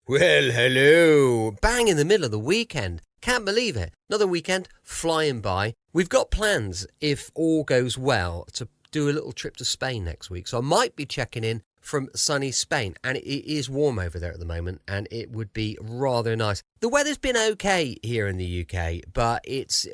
Well, hello. Bang in the middle of the weekend. Can't believe it. Another weekend flying by. We've got plans, if all goes well, to do a little trip to Spain next week. So I might be checking in from sunny Spain. And it is warm over there at the moment, and it would be rather nice. The weather's been okay here in the UK, but it's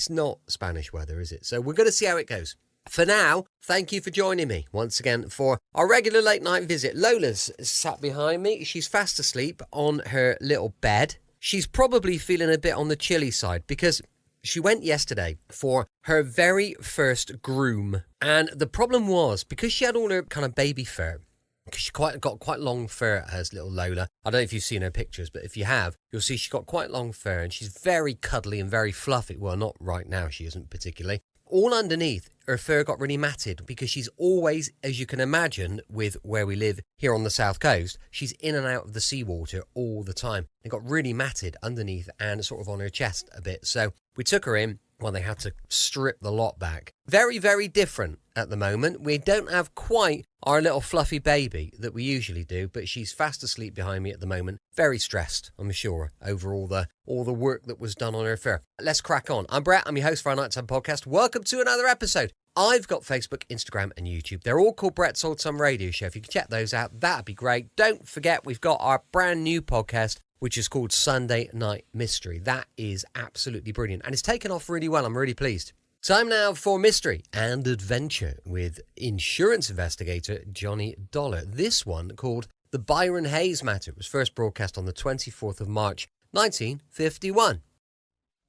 not Spanish weather, is it? So we're going to see how it goes. For now, thank you for joining me once again for our regular late night visit. Lola's sat behind me. She's fast asleep on her little bed. She's probably feeling a bit on the chilly side because she went yesterday for her very first groom. And the problem was, because she had all her kind of baby fur, because she got quite long fur, hers little Lola. I don't know if you've seen her pictures, but if you have, you'll see she's got quite long fur and she's very cuddly and very fluffy. Well, not right now, she isn't particularly. All underneath, her fur got really matted because she's always, as you can imagine, with where we live here on the south coast, she's in and out of the seawater all the time. It got really matted underneath and sort of on her chest a bit. So we took her in. Well, they had to strip the lot back. Very, very different at the moment. We don't have quite our little fluffy baby that we usually do, but she's fast asleep behind me at the moment. Very stressed, I'm sure, over all the work that was done on her fur. Let's crack on. I'm Brett. I'm your host for our Nighttime podcast. Welcome to another episode. I've got Facebook, Instagram, and YouTube. They're all called Brett's Old Time Radio Show. If you can check those out, that'd be great. Don't forget, we've got our brand new podcast, which is called Sunday Night Mystery. That is absolutely brilliant, and it's taken off really well. I'm really pleased. Time now for mystery and adventure with insurance investigator Johnny Dollar. This one called The Byron Hayes Matter. It was first broadcast on the 24th of March, 1951.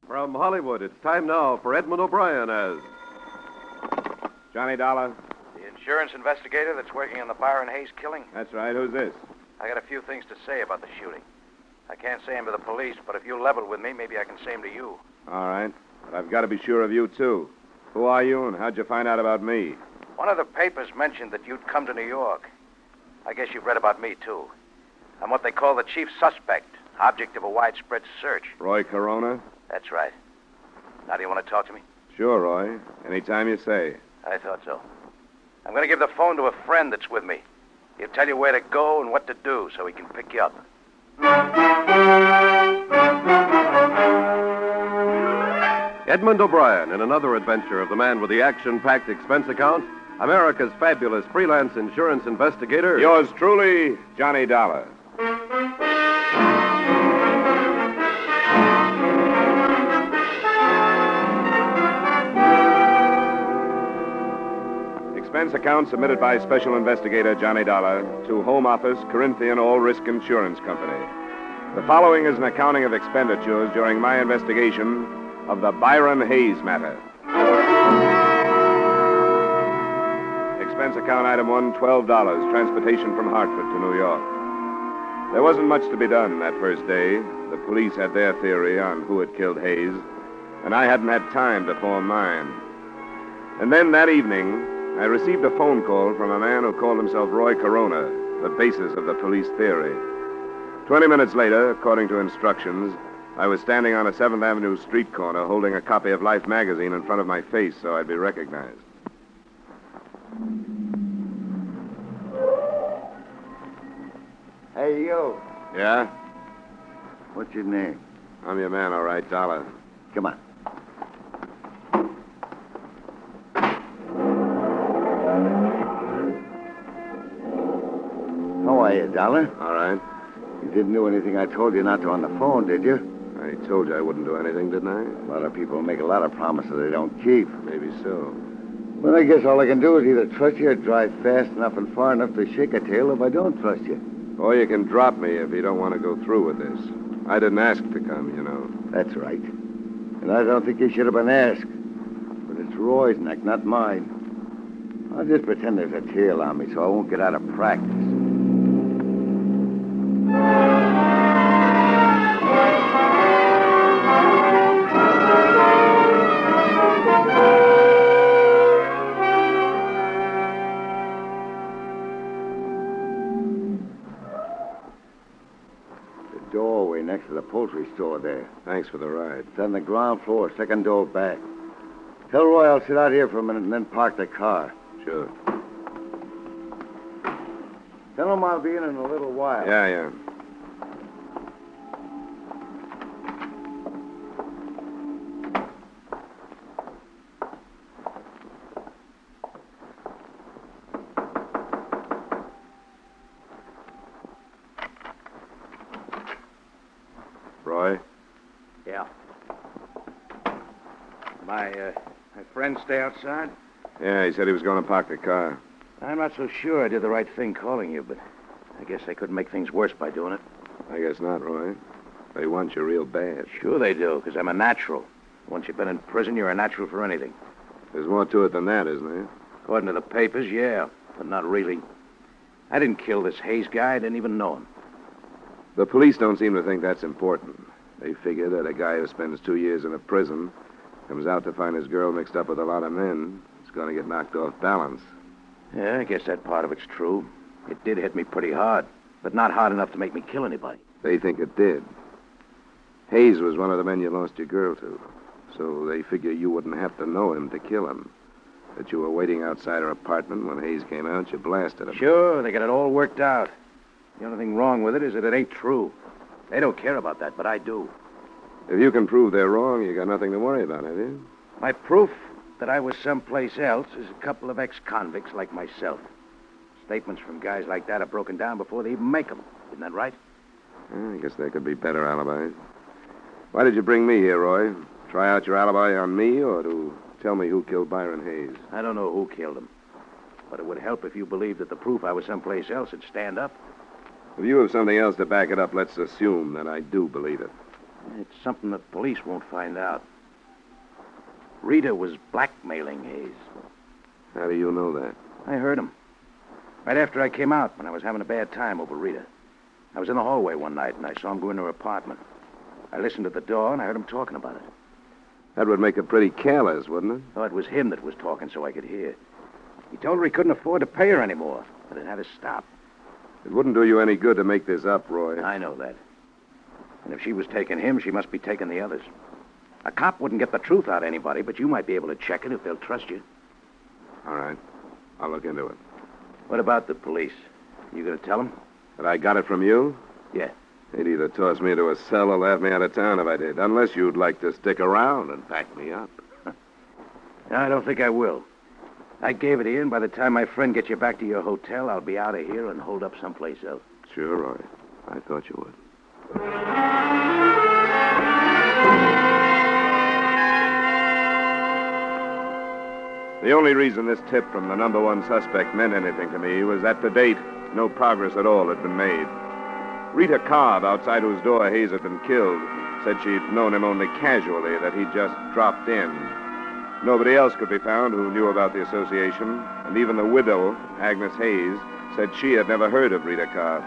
From Hollywood, it's time now for Edmund O'Brien as Johnny Dollar. The insurance investigator that's working on the Byron Hayes killing? That's right. Who's this? I got a few things to say about the shooting. I can't say them to the police, but if you level with me, maybe I can say them to you. All right. But I've got to be sure of you, too. Who are you, and how'd you find out about me? One of the papers mentioned that you'd come to New York. I guess you've read about me, too. I'm what they call the chief suspect, object of a widespread search. Roy Corona? That's right. Now, do you want to talk to me? Sure, Roy. Anytime you say. I thought so. I'm going to give the phone to a friend that's with me. He'll tell you where to go and what to do so he can pick you up. Edmund O'Brien in another adventure of the man with the action-packed expense account, America's fabulous freelance insurance investigator. Yours truly, Johnny Dollar. Expense account submitted by Special Investigator Johnny Dollar to Home Office, Corinthian All Risk Insurance Company. The following is an accounting of expenditures during my investigation of the Byron Hayes matter. Expense account item 1, $12, transportation from Hartford to New York. There wasn't much to be done that first day. The police had their theory on who had killed Hayes, and I hadn't had time to form mine. And then that evening, I received a phone call from a man who called himself Roy Corona, the basis of the police theory. 20 minutes later, according to instructions, I was standing on a 7th Avenue street corner holding a copy of Life magazine in front of my face so I'd be recognized. Hey, you. Yeah? What's your name? I'm your man, all right, Dollar. Come on. How are you, Dollar? All right. You didn't do anything I told you not to on the phone, did you? I told you I wouldn't do anything, didn't I? A lot of people make a lot of promises they don't keep. Maybe so. But I guess all I can do is either trust you or drive fast enough and far enough to shake a tail if I don't trust you. Or you can drop me if you don't want to go through with this. I didn't ask to come, you know. That's right. And I don't think you should have been asked. But it's Roy's neck, not mine. I'll just pretend there's a tail on me so I won't get out of practice. Doorway next to the poultry store there. Thanks for the ride. It's on the ground floor, second door back. Tell Roy I'll sit out here for a minute and then park the car. Sure. Tell him I'll be in a little while. Yeah. Yeah. My friend stay outside? Yeah, he said he was going to park the car. I'm not so sure I did the right thing calling you, but I guess they couldn't make things worse by doing it. I guess not, Roy. They want you real bad. Sure they do, because I'm a natural. Once you've been in prison, you're a natural for anything. There's more to it than that, isn't there? According to the papers, yeah, but not really. I didn't kill this Hayes guy. I didn't even know him. The police don't seem to think that's important. They figure that a guy who spends 2 years in a prison comes out to find his girl mixed up with a lot of men. It's going to get knocked off balance. Yeah, I guess that part of it's true. It did hit me pretty hard, but not hard enough to make me kill anybody. They think it did. Hayes was one of the men you lost your girl to, so they figure you wouldn't have to know him to kill him. That you were waiting outside her apartment when Hayes came out, you blasted him. Sure, they got it all worked out. The only thing wrong with it is that it ain't true. They don't care about that, but I do. If you can prove they're wrong, you got nothing to worry about, have you? My proof that I was someplace else is a couple of ex-convicts like myself. Statements from guys like that are broken down before they even make them. Isn't that right? I guess there could be better alibis. Why did you bring me here, Roy? Try out your alibi on me or to tell me who killed Byron Hayes? I don't know who killed him. But it would help if you believed that the proof I was someplace else would stand up. If you have something else to back it up, let's assume that I do believe it. It's something the police won't find out. Rita was blackmailing Hayes. How do you know that? I heard him. Right after I came out, when I was having a bad time over Rita. I was in the hallway one night, and I saw him go into her apartment. I listened at the door, and I heard him talking about it. That would make it pretty careless, wouldn't it? Oh, it was him that was talking so I could hear. He told her he couldn't afford to pay her anymore, but it had to stop. It wouldn't do you any good to make this up, Roy. I know that. And if she was taking him, she must be taking the others. A cop wouldn't get the truth out of anybody, but you might be able to check it if they'll trust you. All right. I'll look into it. What about the police? You gonna tell them? That I got it from you? Yeah. They'd either toss me into a cell or laugh me out of town if I did. Unless you'd like to stick around and back me up. No, I don't think I will. I gave it to you, and by the time my friend gets you back to your hotel, I'll be out of here and hold up someplace else. Sure, Roy. I thought you would. The only reason this tip from the number one suspect meant anything to me was that to date, no progress at all had been made. Rita Cobb, outside whose door Hayes had been killed, said she'd known him only casually, that he'd just dropped in. Nobody else could be found who knew about the association, and even the widow, Agnes Hayes, said she had never heard of Rita Cobb.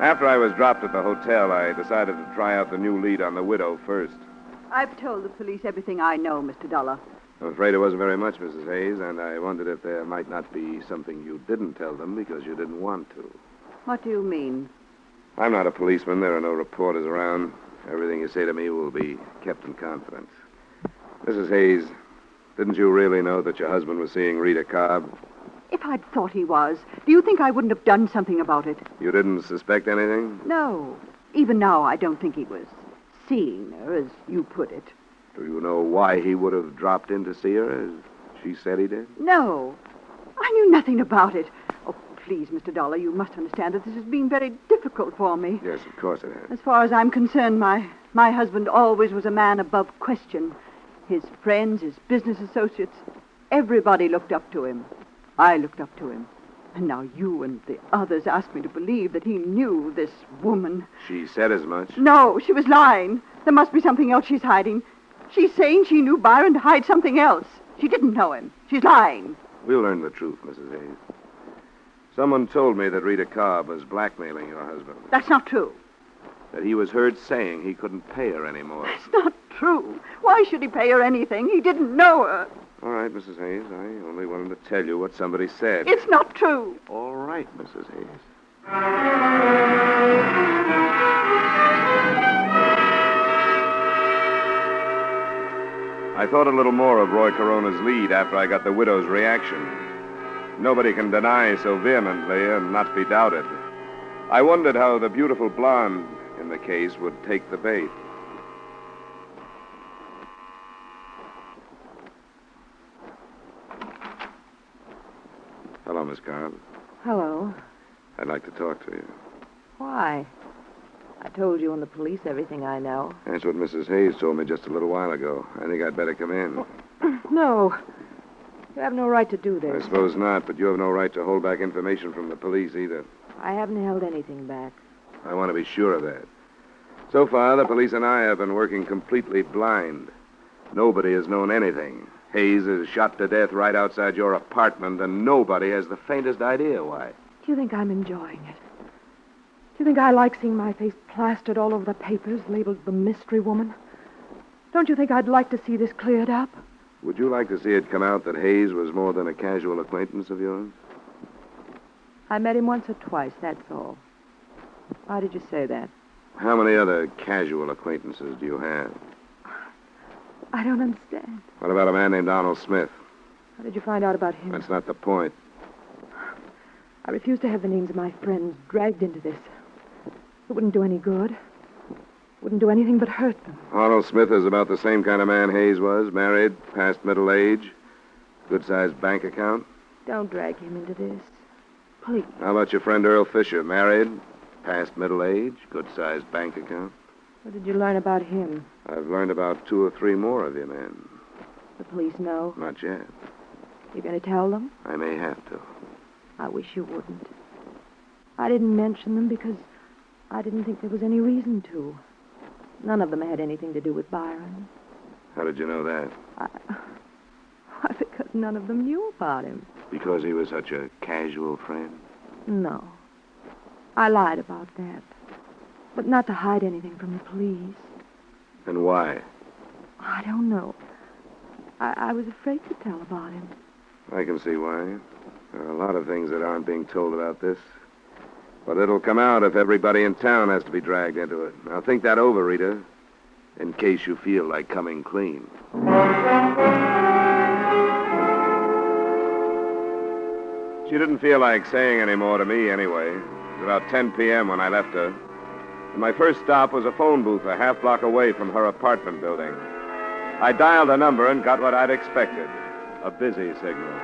After I was dropped at the hotel, I decided to try out the new lead on the widow first. I've told the police everything I know, Mr. Dollar. I'm afraid it wasn't very much, Mrs. Hayes, and I wondered if there might not be something you didn't tell them because you didn't want to. What do you mean? I'm not a policeman. There are no reporters around. Everything you say to me will be kept in confidence. Mrs. Hayes, didn't you really know that your husband was seeing Rita Cobb? If I'd thought he was, do you think I wouldn't have done something about it? You didn't suspect anything? No. Even now, I don't think he was seeing her, as you put it. Do you know why he would have dropped in to see her, as she said he did? No. I knew nothing about it. Oh, please, Mr. Dollar, you must understand that this has been very difficult for me. Yes, of course it has. As far as I'm concerned, my husband always was a man above question. His friends, his business associates, everybody looked up to him. I looked up to him. And now you and the others ask me to believe that he knew this woman. She said as much? No, she was lying. There must be something else she's hiding. She's saying she knew Byron to hide something else. She didn't know him. She's lying. We'll learn the truth, Mrs. Hayes. Someone told me that Rita Cobb was blackmailing your husband. That's not true. That he was heard saying he couldn't pay her anymore. That's not true. Why should he pay her anything? He didn't know her. All right, Mrs. Hayes. I only wanted to tell you what somebody said. It's not true. All right, Mrs. Hayes. I thought a little more of Roy Corona's lead after I got the widow's reaction. Nobody can deny so vehemently and not be doubted. I wondered how the beautiful blonde in the case would take the bait. Hello, Miss Cobb. Hello. I'd like to talk to you. Why? I told you and the police everything I know. That's what Mrs. Hayes told me just a little while ago. I think I'd better come in. No. You have no right to do I this. suppose not, but you have no right to hold back information from the police either. I haven't held anything back. I want to be sure of that. So far, the police and I have been working completely blind. Nobody has known anything. Hayes is shot to death right outside your apartment, and nobody has the faintest idea why. Do you think I'm enjoying it? Do you think I like seeing my face plastered all over the papers, labeled the mystery woman? Don't you think I'd like to see this cleared up? Would you like to see it come out that Hayes was more than a casual acquaintance of yours? I met him once or twice, that's all. Why did you say that? How many other casual acquaintances do you have? I don't understand. What about a man named Arnold Smith? How did you find out about him? That's not the point. I refuse to have the names of my friends dragged into this. It wouldn't do any good. Wouldn't do anything but hurt them. Arnold Smith is about the same kind of man Hayes was. Married, past middle age, good-sized bank account. Don't drag him into this. Please. How about your friend Earl Fisher? Married, past middle age, good-sized bank account. What did you learn about him? I've learned about 2 or 3 more of you men. The police know. Not yet. You going to tell them? I may have to. I wish you wouldn't. I didn't mention them because I didn't think there was any reason to. None of them had anything to do with Byron. How did you know that? Why, because none of them knew about him. Because he was such a casual friend? No. I lied about that. But not to hide anything from the police. And why? I don't know. I was afraid to tell about him. I can see why. There are a lot of things that aren't being told about this. But it'll come out if everybody in town has to be dragged into it. Now think that over, Rita, in case you feel like coming clean. She didn't feel like saying any more to me anyway. It was about 10 p.m. when I left her. And my first stop was a phone booth a half block away from her apartment building. I dialed a number and got what I'd expected, a busy signal.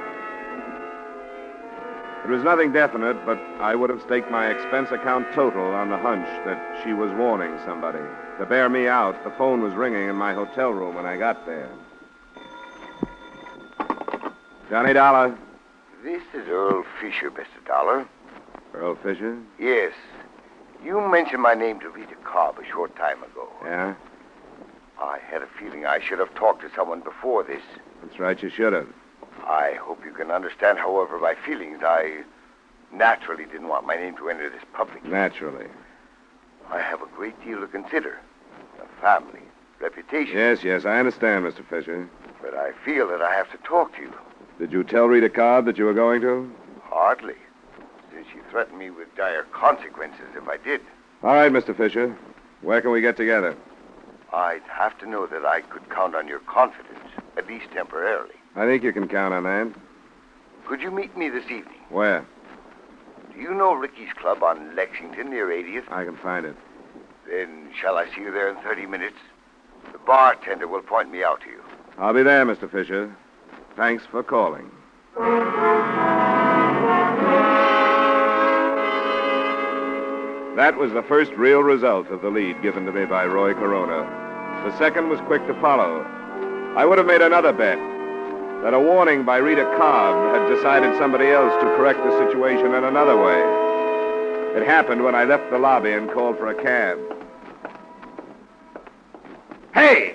It was nothing definite, but I would have staked my expense account total on the hunch that she was warning somebody. To bear me out, the phone was ringing in my hotel room when I got there. Johnny Dollar. This is Earl Fisher, Mr. Dollar. Earl Fisher? Yes. You mentioned my name to Rita Cobb a short time ago. Yeah? I had a feeling I should have talked to someone before this. That's right, you should have. I hope you can understand, however, my feelings. I naturally didn't want my name to enter this public. Naturally. I have a great deal to consider. A family, reputation. Yes, I understand, Mr. Fisher. But I feel that I have to talk to you. Did you tell Rita Cobb that you were going to? Hardly, since she threatened me with dire consequences if I did. All right, Mr. Fisher. Where can we get together? I'd have to know that I could count on your confidence, at least temporarily. I think you can count on that. Could you meet me this evening? Where? Do you know Ricky's Club on Lexington near 80th? I can find it. Then shall I see you there in 30 minutes? The bartender will point me out to you. I'll be there, Mr. Fisher. Thanks for calling. That was the first real result of the lead given to me by Roy Corona. The second was quick to follow. I would have made another bet that a warning by Rita Cobb had decided somebody else to correct the situation in another way. It happened when I left the lobby and called for a cab. Hey!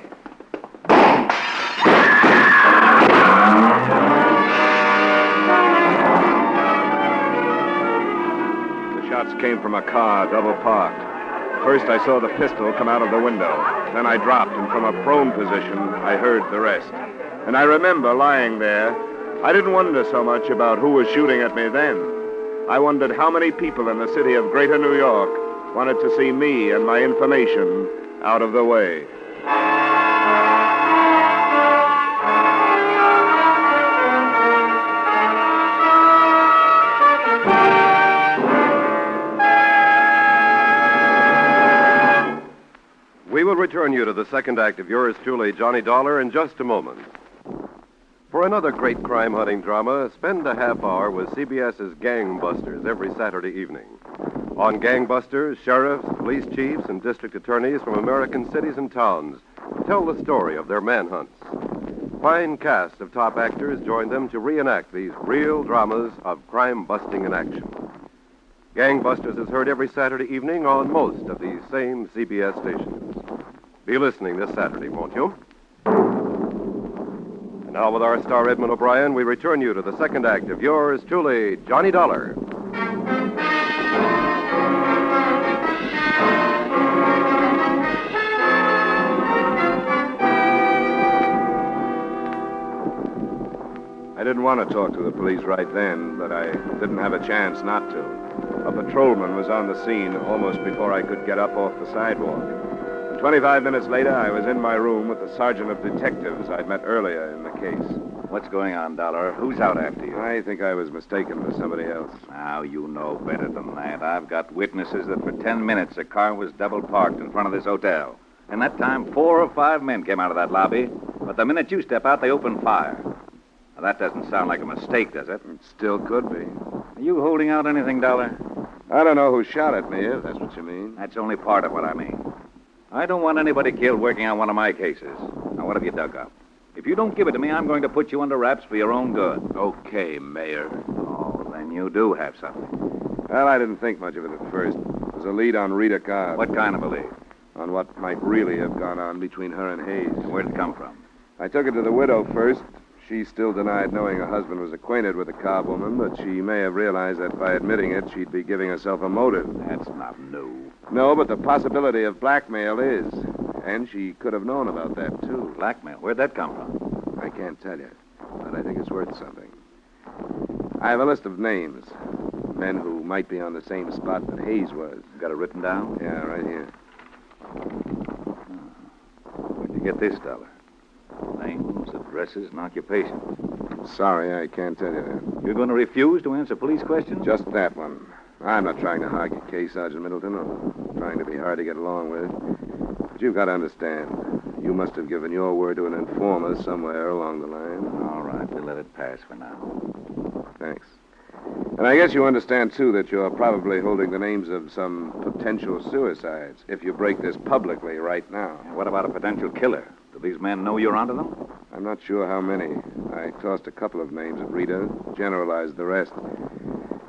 The shots came from a car, double parked. First, I saw the pistol come out of the window. Then I dropped, and from a prone position, I heard the rest. And I remember lying there. I didn't wonder so much about who was shooting at me then. I wondered how many people in the city of Greater New York wanted to see me and my information out of the way. We will return you to the second act of yours truly, Johnny Dollar, in just a moment. For another great crime-hunting drama, spend a half hour with CBS's Gangbusters every Saturday evening. On gangbusters, sheriffs, police chiefs, and district attorneys from American cities and towns tell the story of their manhunts. Fine cast of top actors join them to reenact these real dramas of crime busting in action. Gangbusters is heard every Saturday evening on most of these same CBS stations. Be listening this Saturday, won't you? And now with our star Edmund O'Brien, we return you to the second act of yours truly, Johnny Dollar. I didn't want to talk to the police right then, but I didn't have a chance not to. A patrolman was on the scene almost before I could get up off the sidewalk. And 25 minutes later, I was in my room with the sergeant of detectives I'd met earlier in the case. What's going on, Dollar? Who's out after you? I think I was mistaken for somebody else. Now, you know better than that. I've got witnesses that for 10 minutes a car was double parked in front of this hotel. And that time, 4 or 5 men came out of that lobby. But the minute you step out, they open fire. Now, that doesn't sound like a mistake, does it? It still could be. Are you holding out anything, Dollar? I don't know who shot at me, if that's what you mean. That's only part of what I mean. I don't want anybody killed working on one of my cases. Now, what have you dug up? If you don't give it to me, I'm going to put you under wraps for your own good. Okay, Mayor. Oh, then you do have something. Well, I didn't think much of it at first. It was a lead on Rita Cobb. What kind of a lead? On what might really have gone on between her and Hayes. Where'd it come from? I took it to the widow first. She still denied knowing her husband was acquainted with the Cobb woman, but she may have realized that by admitting it, she'd be giving herself a motive. That's not new. No, but the possibility of blackmail is. And she could have known about that, too. Blackmail? Where'd that come from? I can't tell you, but I think it's worth something. I have a list of names. Men who might be on the same spot that Hayes was. Got it written down? Yeah, right here. Where'd you get this, Dollar? Names, addresses, and occupations. Sorry, I can't tell you that. You're going to refuse to answer police questions? Just that one. I'm not trying to hog your case, Sergeant Middleton, or trying to be hard to get along with. But you've got to understand. You must have given your word to an informer somewhere along the line. All right, we'll let it pass for now. Thanks. And I guess you understand, too, that you're probably holding the names of some potential suicides if you break this publicly right now. And what about a potential killer? Do these men know you're onto them? I'm not sure how many. I tossed a couple of names at Rita, generalized the rest.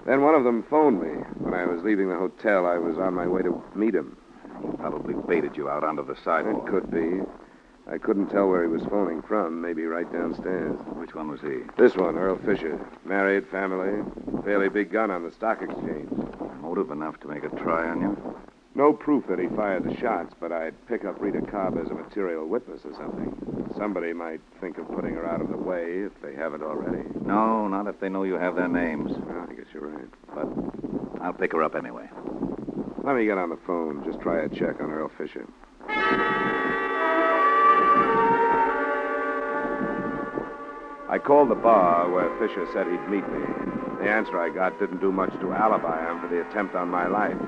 Then one of them phoned me. When I was leaving the hotel, I was on my way to meet him. He probably baited you out onto the sidewalk. It could be. I couldn't tell where he was phoning from. Maybe right downstairs. Which one was he? This one, Earl Fisher. Married, family, fairly big gun on the stock exchange. Motive enough to make a try on you? No proof that he fired the shots, but I'd pick up Rita Cobb as a material witness or something. Somebody might think of putting her out of the way if they haven't already. No, not if they know you have their names. Well, I guess you're right. But I'll pick her up anyway. Let me get on the phone. Just try a check on Earl Fisher. I called the bar where Fisher said he'd meet me. The answer I got didn't do much to alibi him for the attempt on my life.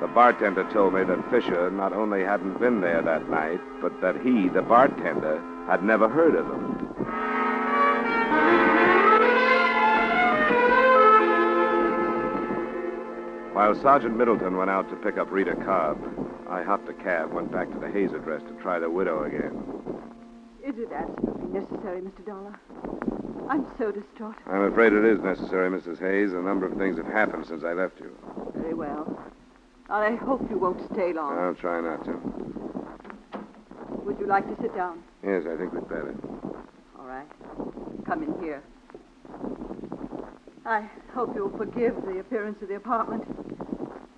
The bartender told me that Fisher not only hadn't been there that night, but that he, the bartender, had never heard of him. While Sergeant Middleton went out to pick up Rita Cobb, I hopped a cab, went back to the Hayes address to try the widow again. Is it absolutely necessary, Mr. Dollar? I'm so distraught. I'm afraid it is necessary, Mrs. Hayes. A number of things have happened since I left you. Very well. I hope you won't stay long. I'll try not to. Would you like to sit down? Yes, I think we'd better. All right. Come in here. I hope you'll forgive the appearance of the apartment.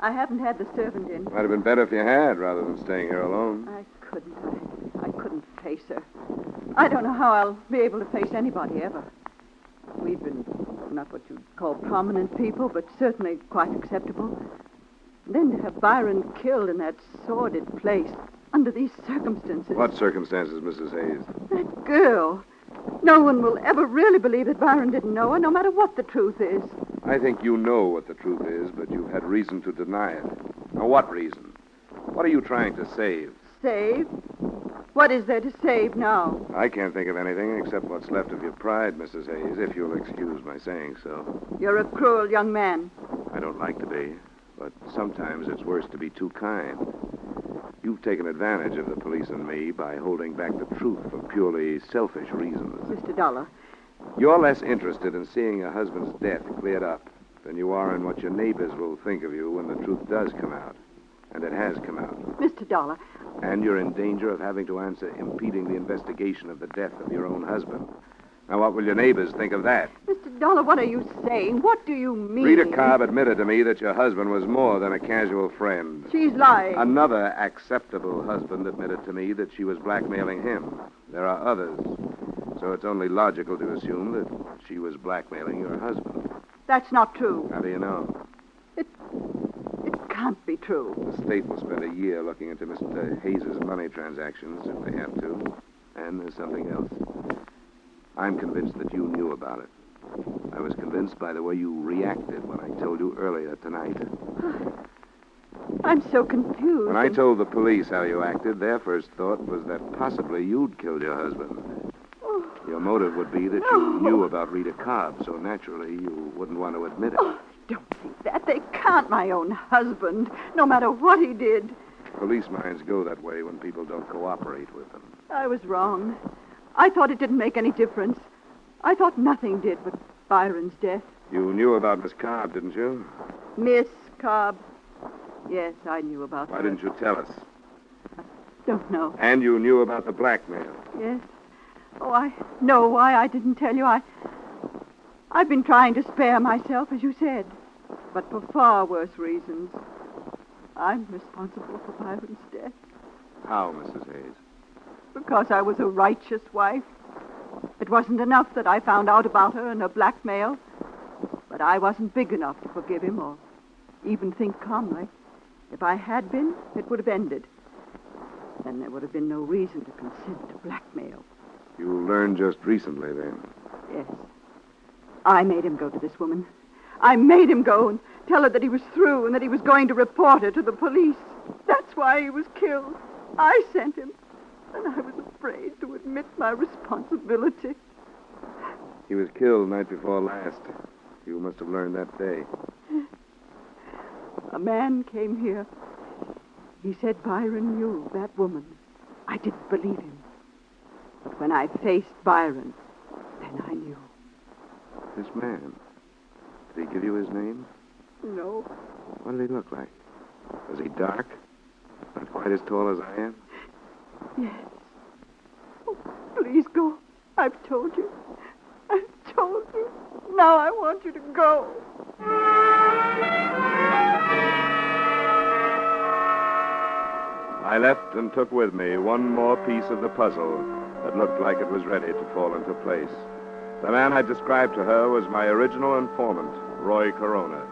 I haven't had the servant in. Might have been better if you had, rather than staying here alone. I couldn't face her. I don't know how I'll be able to face anybody ever. We've been not what you'd call prominent people, but certainly quite acceptable. Then to have Byron killed in that sordid place under these circumstances. What circumstances, Mrs. Hayes? That girl. No one will ever really believe that Byron didn't know her, no matter what the truth is. I think you know what the truth is, but you've had reason to deny it. Now, what reason? What are you trying to save? Save? What is there to save now? I can't think of anything except what's left of your pride, Mrs. Hayes, if you'll excuse my saying so. You're a cruel young man. I don't like to be. But sometimes it's worse to be too kind. You've taken advantage of the police and me by holding back the truth for purely selfish reasons. Mr. Dollar, You're less interested in seeing your husband's death cleared up than you are in what your neighbors will think of you when the truth does come out. And it has come out. Mr. Dollar, And you're in danger of having to answer impeding the investigation of the death of your own husband. Now, what will your neighbors think of that? Mr. Dollar, what are you saying? What do you mean? Rita Cobb admitted to me that your husband was more than a casual friend. She's lying. Another acceptable husband admitted to me that she was blackmailing him. There are others. So it's only logical to assume that she was blackmailing your husband. That's not true. How do you know? It can't be true. The state will spend a year looking into Mr. Hayes' money transactions if they have to. And there's something else. I'm convinced that you knew about it. I was convinced by the way you reacted when I told you earlier tonight. I'm so confused. When I told the police how you acted, their first thought was that possibly you'd killed your husband. Your motive would be that you knew about Rita Cobb, so naturally you wouldn't want to admit it. Don't think that. They can't, my own husband, no matter what he did. Police minds go that way when people don't cooperate with them. I was wrong. I thought it didn't make any difference. I thought nothing did but Byron's death. You knew about Miss Cobb, didn't you? Miss Cobb. Yes, I knew about her. Why didn't you tell us? Don't know. And you knew about the blackmail. Yes. Oh, I know why I didn't tell you. I've been trying to spare myself, as you said, but for far worse reasons. I'm responsible for Byron's death How, Mrs. Hayes? because I was a righteous wife. It wasn't enough that I found out about her and her blackmail, but I wasn't big enough to forgive him or even think calmly. If I had been, it would have ended. Then there would have been no reason to consent to blackmail. You learned just recently, then. Yes. I made him go to this woman. I made him go and tell her that he was through and that he was going to report her to the police. That's why he was killed. I sent him. And I was afraid to admit my responsibility. He was killed night before last. You must have learned that day. A man came here. He said Byron knew that woman. I didn't believe him. But when I faced Byron, then I knew. This man. Did he give you his name? No. What did he look like? Was he dark? Not quite as tall as I am? Yes. Oh, please go. I've told you. I've told you. Now I want you to go. I left and took with me one more piece of the puzzle that looked like it was ready to fall into place. The man I described to her was my original informant, Roy Corona.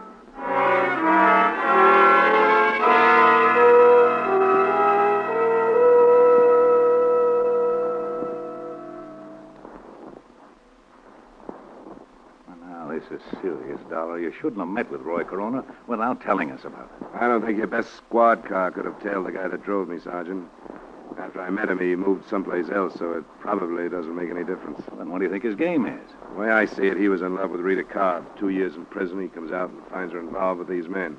This is serious, Dollar. You shouldn't have met with Roy Corona without telling us about it. I don't think your best squad car could have tailed the guy that drove me, Sergeant. After I met him, he moved someplace else, so it probably doesn't make any difference. Then what do you think his game is? The way I see it, he was in love with Rita Cobb. 2 years in prison, he comes out and finds her involved with these men.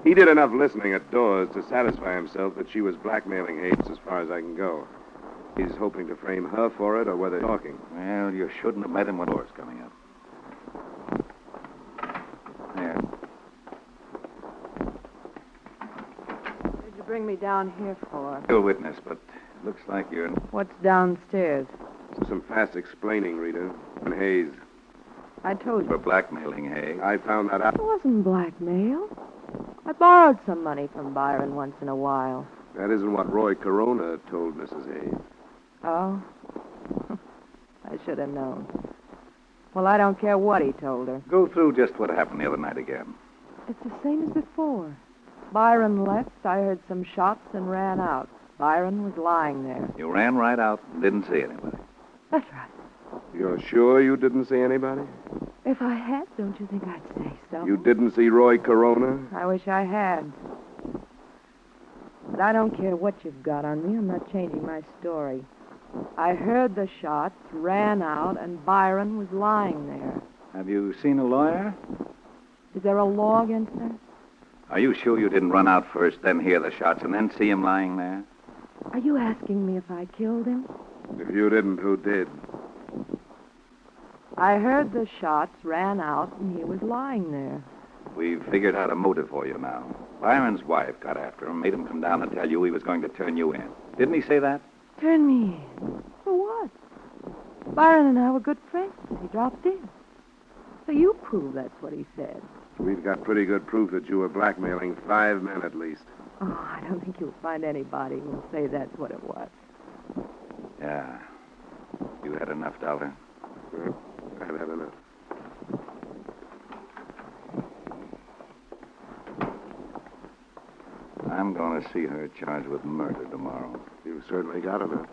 He did enough listening at doors to satisfy himself that she was blackmailing Hayes as far as I can go. He's hoping to frame her for it or whether talking. Well, you shouldn't have met him when doors coming up. There. What'd you bring me down here for? You're a witness, but it looks like you're... What's downstairs? Some fast explaining, Rita. And Hayes. I told For you. blackmailing Hay. I found that out. It wasn't blackmail. I borrowed some money from Byron once in a while. That isn't what Roy Corona told Mrs. Hayes. Oh? I should have known. Well, I don't care what he told her. Go through just what happened the other night again. It's the same as before. Byron left, I heard some shots and ran out. Byron was lying there. You ran right out and didn't see anybody. That's right. You're sure you didn't see anybody? If I had, don't you think I'd say so? You didn't see Roy Corona? I wish I had. But I don't care what you've got on me. I'm not changing my story. I heard the shots, ran out, and Byron was lying there. Have you seen a lawyer? Is there a law against that? Are you sure you didn't run out first, then hear the shots, and then see him lying there? Are you asking me if I killed him? If you didn't, who did? I heard the shots, ran out, and he was lying there. We've figured out a motive for you now. Byron's wife got after him, made him come down and tell you he was going to turn you in. Didn't he say that? Turn me in? For what? Byron and I were good friends. He dropped in. So you prove that's what he said. We've got pretty good proof that you were blackmailing 5 men at least. Oh, I don't think you'll find anybody who'll say that's what it was. Yeah. You had enough, Dollar? Well, I've had enough. I'm going to see her charged with murder tomorrow. You've certainly got enough.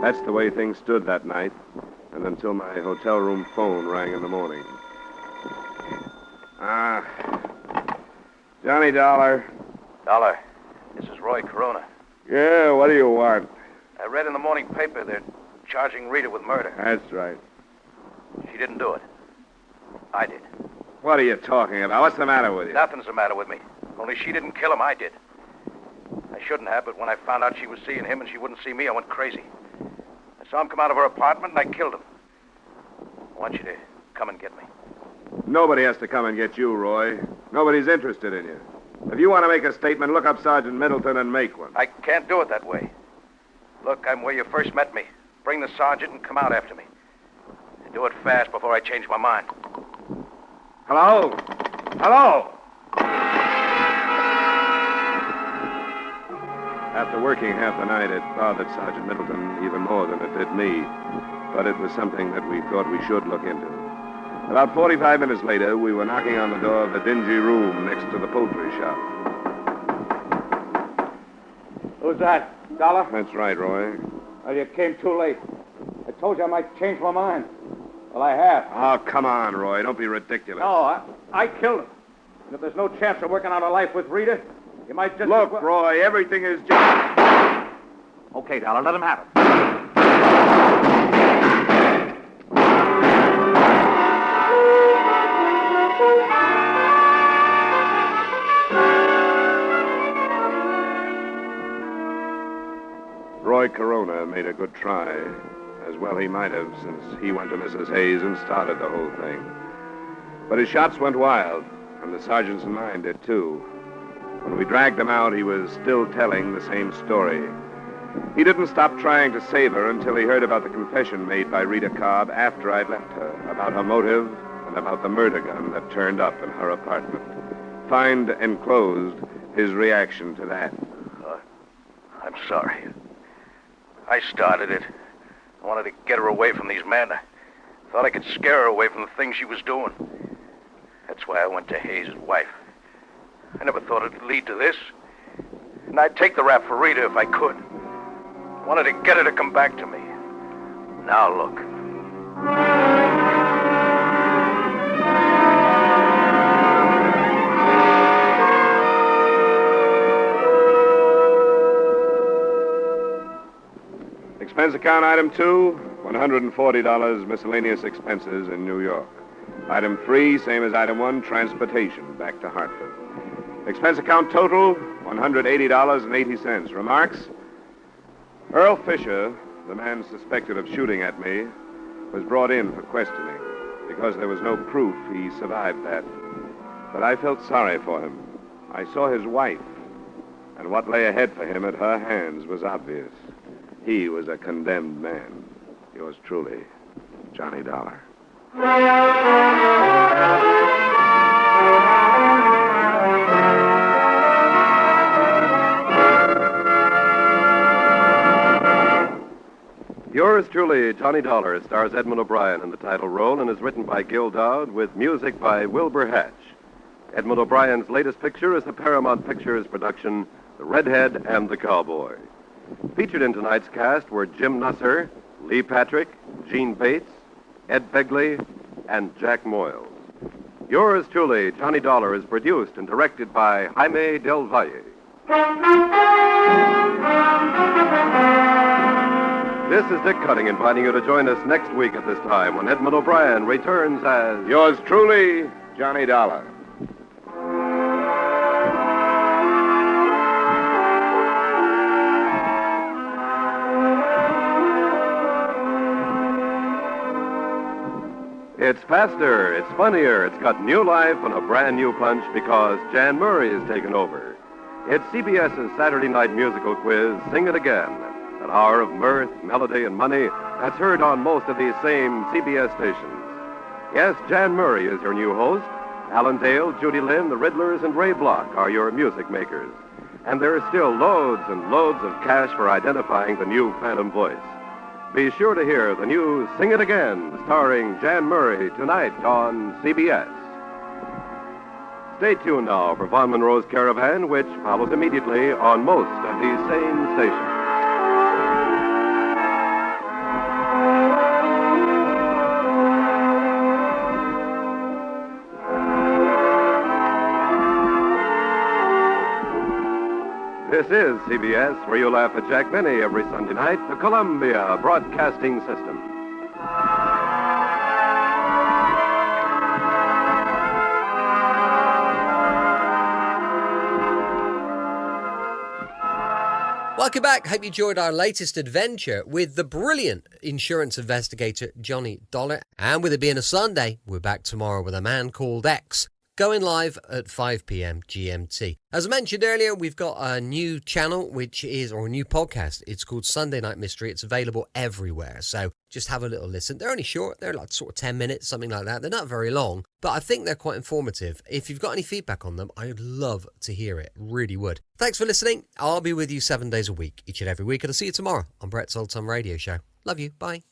That's the way things stood that night, and until my hotel room phone rang in the morning. Johnny Dollar. Dollar, this is Roy Corona. Yeah, what do you want? I read in the morning paper they're charging Rita with murder. That's right. She didn't do it. I did. What are you talking about? What's the matter with you? Nothing's the matter with me. Only she didn't kill him, I did. I shouldn't have, but when I found out she was seeing him and she wouldn't see me, I went crazy. I saw him come out of her apartment and I killed him. I want you to come and get me. Nobody has to come and get you, Roy. Nobody's interested in you. If you want to make a statement, look up Sergeant Middleton and make one. I can't do it that way. Look, I'm where you first met me. Bring the sergeant and come out after me. And do it fast before I change my mind. Hello? Hello? After working half the night, it bothered Sergeant Middleton even more than it did me. But it was something that we thought we should look into. About 45 minutes later, we were knocking on the door of the dingy room next to the poultry shop. Who's that? Dollar? That's right, Roy. Well, you came too late. I told you I might change my mind. Well, I have. Oh, come on, Roy. Don't be ridiculous. No, I killed him. And if there's no chance of working out a life with Rita, you might just... Look, Roy, everything is just... Okay, Dollar, let him have it. Roy Corona made a good try. As well he might have, since he went to Mrs. Hayes and started the whole thing. But his shots went wild, and the sergeants and mine did too. When we dragged him out, he was still telling the same story. He didn't stop trying to save her until he heard about the confession made by Rita Cobb after I'd left her, about her motive and about the murder gun that turned up in her apartment. Find enclosed his reaction to that. I'm sorry. I started it. I wanted to get her away from these men. I thought I could scare her away from the things she was doing. That's why I went to Hayes' wife. I never thought it'd lead to this. And I'd take the rap for Rita if I could. I wanted to get her to come back to me. Now look. Expense account item 2, $140 miscellaneous expenses in New York. Item 3, same as item 1, transportation back to Hartford. Expense account total, $180.80. Remarks? Earl Fisher, the man suspected of shooting at me, was brought in for questioning. Because there was no proof, he survived that. But I felt sorry for him. I saw his wife, and what lay ahead for him at her hands was obvious. He was a condemned man. Yours truly, Johnny Dollar. Yours truly, Johnny Dollar, stars Edmund O'Brien in the title role and is written by Gil Dowd with music by Wilbur Hatch. Edmund O'Brien's latest picture is the Paramount Pictures production, The Redhead and the Cowboy. Featured in tonight's cast were Jim Nusser, Lee Patrick, Gene Bates, Ed Begley, and Jack Moyles. Yours truly, Johnny Dollar, is produced and directed by Jaime Del Valle. This is Dick Cutting inviting you to join us next week at this time when Edmund O'Brien returns as Yours truly, Johnny Dollar. It's faster, it's funnier, it's got new life and a brand new punch because Jan Murray is taken over. It's CBS's Saturday night musical quiz, Sing It Again. An hour of mirth, melody, and money that's heard on most of these same CBS stations. Yes, Jan Murray is your new host. Alan Dale, Judy Lynn, the Riddlers, and Ray Block are your music makers. And there are still loads and loads of cash for identifying the new Phantom voice. Be sure to hear the new Sing It Again, starring Jan Murray, tonight on CBS. Stay tuned now for Von Monroe's Caravan, which follows immediately on most of these same stations. This is CBS, where you laugh at Jack Benny every Sunday night, the Columbia Broadcasting System. Welcome back. Hope you enjoyed our latest adventure with the brilliant insurance investigator Johnny Dollar. And with it being a Sunday, we're back tomorrow with A Man Called X, going live at 5 p.m. GMT. As I mentioned earlier, we've got a new channel, or a new podcast. It's called Sunday Night Mystery. It's available everywhere. So just have a little listen. They're only short. They're like sort of 10 minutes, something like that. They're not very long, but I think they're quite informative. If you've got any feedback on them, I'd love to hear it. Really would. Thanks for listening. I'll be with you 7 days a week, each and every week. And I'll see you tomorrow on Brett's Old Time Radio Show. Love you. Bye.